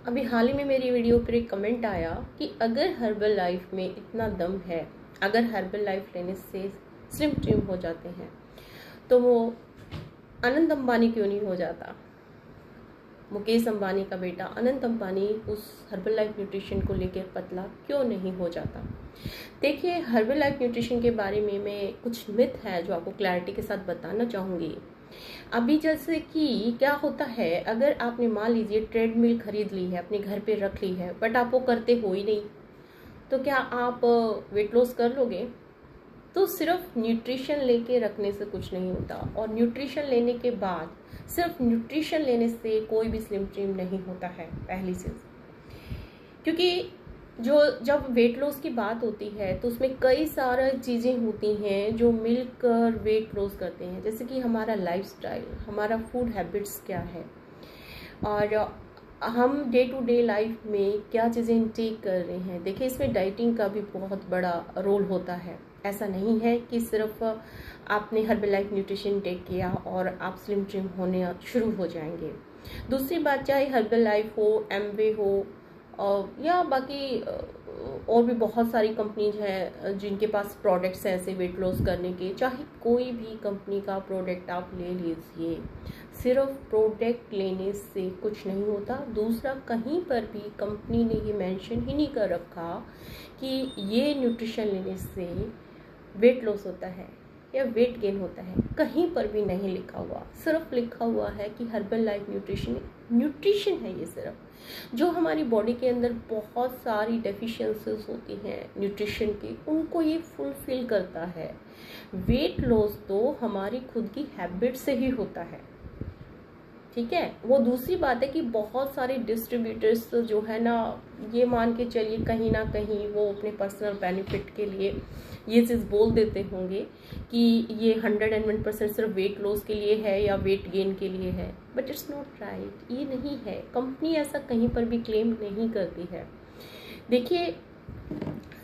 अभी हाल ही में मेरी वीडियो पर एक कमेंट आया कि अगर हर्बल लाइफ में इतना दम है, अगर हर्बल लाइफ लेने से स्लिम ट्रिम हो जाते हैं तो वो अनंत अंबानी क्यों नहीं हो जाता। मुकेश अंबानी का बेटा अनंत अंबानी उस हर्बल लाइफ न्यूट्रिशन को लेकर पतला क्यों नहीं हो जाता। देखिए, हर्बल लाइफ न्यूट्रिशन के बारे में मैं कुछ मिथ है जो आपको क्लैरिटी के साथ बताना चाहूँगी। अभी जैसे कि क्या होता है, अगर आपने मान लीजिए ट्रेडमिल खरीद ली है, अपने घर पे रख ली है, बट आप वो करते हो ही नहीं, तो क्या आप वेट लॉस कर लोगे? तो सिर्फ न्यूट्रिशन लेके रखने से कुछ नहीं होता, और न्यूट्रिशन लेने के बाद सिर्फ न्यूट्रिशन लेने से कोई भी स्लिम ट्रिम नहीं होता है, पहली चीज़। क्योंकि जब वेट लॉस की बात होती है तो उसमें कई सारी चीज़ें होती हैं जो मिलकर वेट लॉस करते हैं, जैसे कि हमारा लाइफस्टाइल, हमारा फूड हैबिट्स क्या है, और हम डे टू डे लाइफ में क्या चीज़ें इंटेक कर रहे हैं। देखिए, इसमें डाइटिंग का भी बहुत बड़ा रोल होता है। ऐसा नहीं है कि सिर्फ आपने हर्बल लाइफ न्यूट्रिशन टेक किया और आप स्लिम ट्रिम होने शुरू हो जाएंगे। दूसरी बात, चाहे हर्बल लाइफ हो, एमवे हो, या बाकी और भी बहुत सारी कंपनीज हैं जिनके पास प्रोडक्ट्स हैं ऐसे वेट लॉस करने के। चाहे कोई भी कंपनी का प्रोडक्ट आप ले लीजिए, सिर्फ प्रोडक्ट लेने से कुछ नहीं होता। दूसरा, कहीं पर भी कंपनी ने ये मेंशन ही नहीं कर रखा कि ये न्यूट्रिशन लेने से वेट लॉस होता है या वेट गेन होता है। कहीं पर भी नहीं लिखा हुआ, सिर्फ लिखा हुआ है कि हर्बल लाइफ न्यूट्रिशन है। ये सिर्फ जो हमारी बॉडी के अंदर बहुत सारी डेफिशिएंसीज होती हैं न्यूट्रिशन की, उनको ये फुलफिल करता है। वेट लॉस तो हमारी खुद की हैबिट से ही होता है, ठीक है। वो दूसरी बात है कि बहुत सारे डिस्ट्रीब्यूटर्स जो है ना, ये मान के चलिए कहीं ना कहीं वो अपने पर्सनल बेनिफिट के लिए ये चीज़ बोल देते होंगे कि ये 101% सिर्फ वेट लॉस के लिए है या वेट गेन के लिए है, बट इट्स नॉट राइट। ये नहीं है, कंपनी ऐसा कहीं पर भी क्लेम नहीं करती है। देखिए,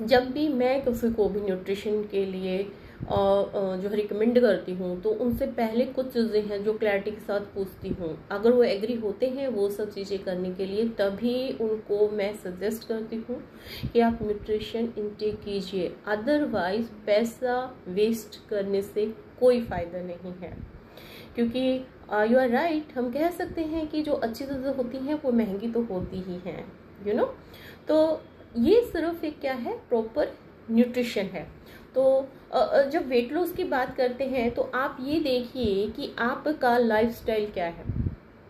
जब भी मैं किसी को भी न्यूट्रिशन के लिए जो रिकमेंड करती हूँ तो उनसे पहले कुछ चीज़ें हैं जो क्लैरिटी के साथ पूछती हूँ। अगर वो एग्री होते हैं वो सब चीज़ें करने के लिए, तभी उनको मैं सजेस्ट करती हूँ कि आप न्यूट्रिशन इंटेक कीजिए। अदरवाइज पैसा वेस्ट करने से कोई फ़ायदा नहीं है, क्योंकि यू आर राइट, हम कह सकते हैं कि जो अच्छी चीज़ें होती हैं वो महंगी तो होती ही हैं, यू नो। तो ये सिर्फ एक क्या है, प्रॉपर न्यूट्रिशन है। तो जब वेट लॉस की बात करते हैं तो आप ये देखिए कि आपका लाइफस्टाइल क्या है,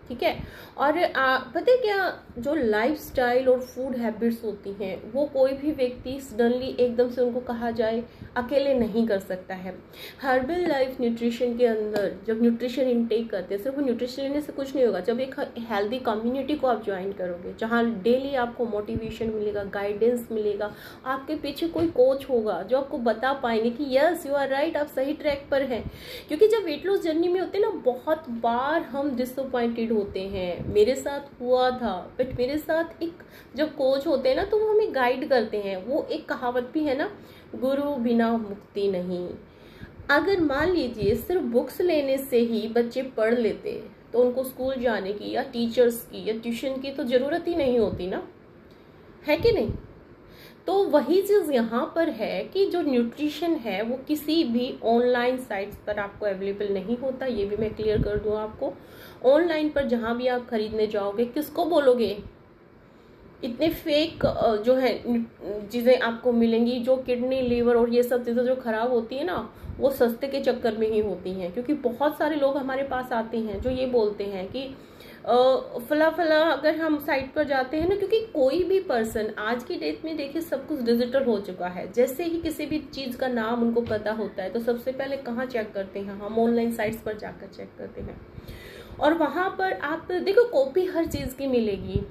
ठीक है। और पता है क्या, जो लाइफस्टाइल और फूड हैबिट्स होती हैं वो कोई भी व्यक्ति सडनली एकदम से उनको कहा जाए अकेले नहीं कर सकता है। हर्बल लाइफ न्यूट्रिशन के अंदर जब न्यूट्रिशन इनटेक करते हैं, सिर्फ न्यूट्रिशन लेने से कुछ नहीं होगा। जब एक हेल्दी कम्युनिटी को आप ज्वाइन करोगे, जहाँ डेली आपको मोटिवेशन मिलेगा, गाइडेंस मिलेगा, आपके पीछे कोई कोच होगा जो आपको बता पाएंगे कि यस यू आर राइट, आप सही ट्रैक पर हैं। क्योंकि जब वेट लॉस जर्नी में होते हैं ना, बहुत बार हम डिसअपॉइंटेड होते हैं। मेरे साथ हुआ था, बट मेरे साथ एक जब कोच होते हैं ना तो वो हमें गाइड करते हैं। वो एक कहावत भी है ना, गुरु बिना मुक्ति नहीं। अगर मान लीजिए सिर्फ बुक्स लेने से ही बच्चे पढ़ लेते तो उनको स्कूल जाने की या टीचर्स की या ट्यूशन की तो ज़रूरत ही नहीं होती ना, है कि नहीं। तो वही चीज़ यहाँ पर है कि जो न्यूट्रिशन है वो किसी भी ऑनलाइन साइट्स पर आपको अवेलेबल नहीं होता। ये भी मैं क्लियर कर दूँ आपको। ऑनलाइन पर जहाँ भी आप खरीदने जाओगे, किसको बोलोगे, इतने फेक जो है चीज़ें आपको मिलेंगी। जो किडनी, लीवर और ये सब चीज़ें जो खराब होती है ना, वो सस्ते के चक्कर में ही होती हैं। क्योंकि बहुत सारे लोग हमारे पास आते हैं जो ये बोलते हैं कि फला फला, अगर हम साइट पर जाते हैं ना, क्योंकि कोई भी पर्सन आज की डेट में देखिए सब कुछ डिजिटल हो चुका है। जैसे ही किसी भी चीज़ का नाम उनको पता होता है तो सबसे पहले कहाँ चेक करते हैं, हम ऑनलाइन साइट्स पर जाकर चेक करते हैं। और वहाँ पर आप देखो, कॉपी हर चीज़ की मिलेगी,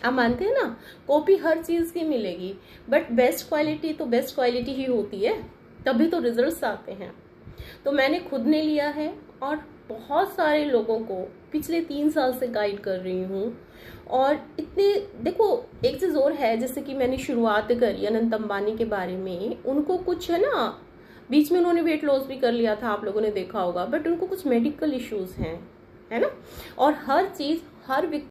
आप मानते हैं ना, कॉपी हर चीज़ की मिलेगी, बट बेस्ट क्वालिटी तो बेस्ट क्वालिटी ही होती है, तभी तो रिजल्ट्स आते हैं। तो मैंने खुद ने लिया है और बहुत सारे लोगों को पिछले 3 साल से गाइड कर रही हूँ। और इतने देखो, एक चीज़ और है, जैसे कि मैंने शुरुआत करी अनंत अंबानी के बारे में। उनको कुछ है ना, बीच में उन्होंने वेट लॉस भी कर लिया था, आप लोगों ने देखा होगा, बट उनको कुछ मेडिकल इश्यूज हैं, है ना। और हर चीज़ हर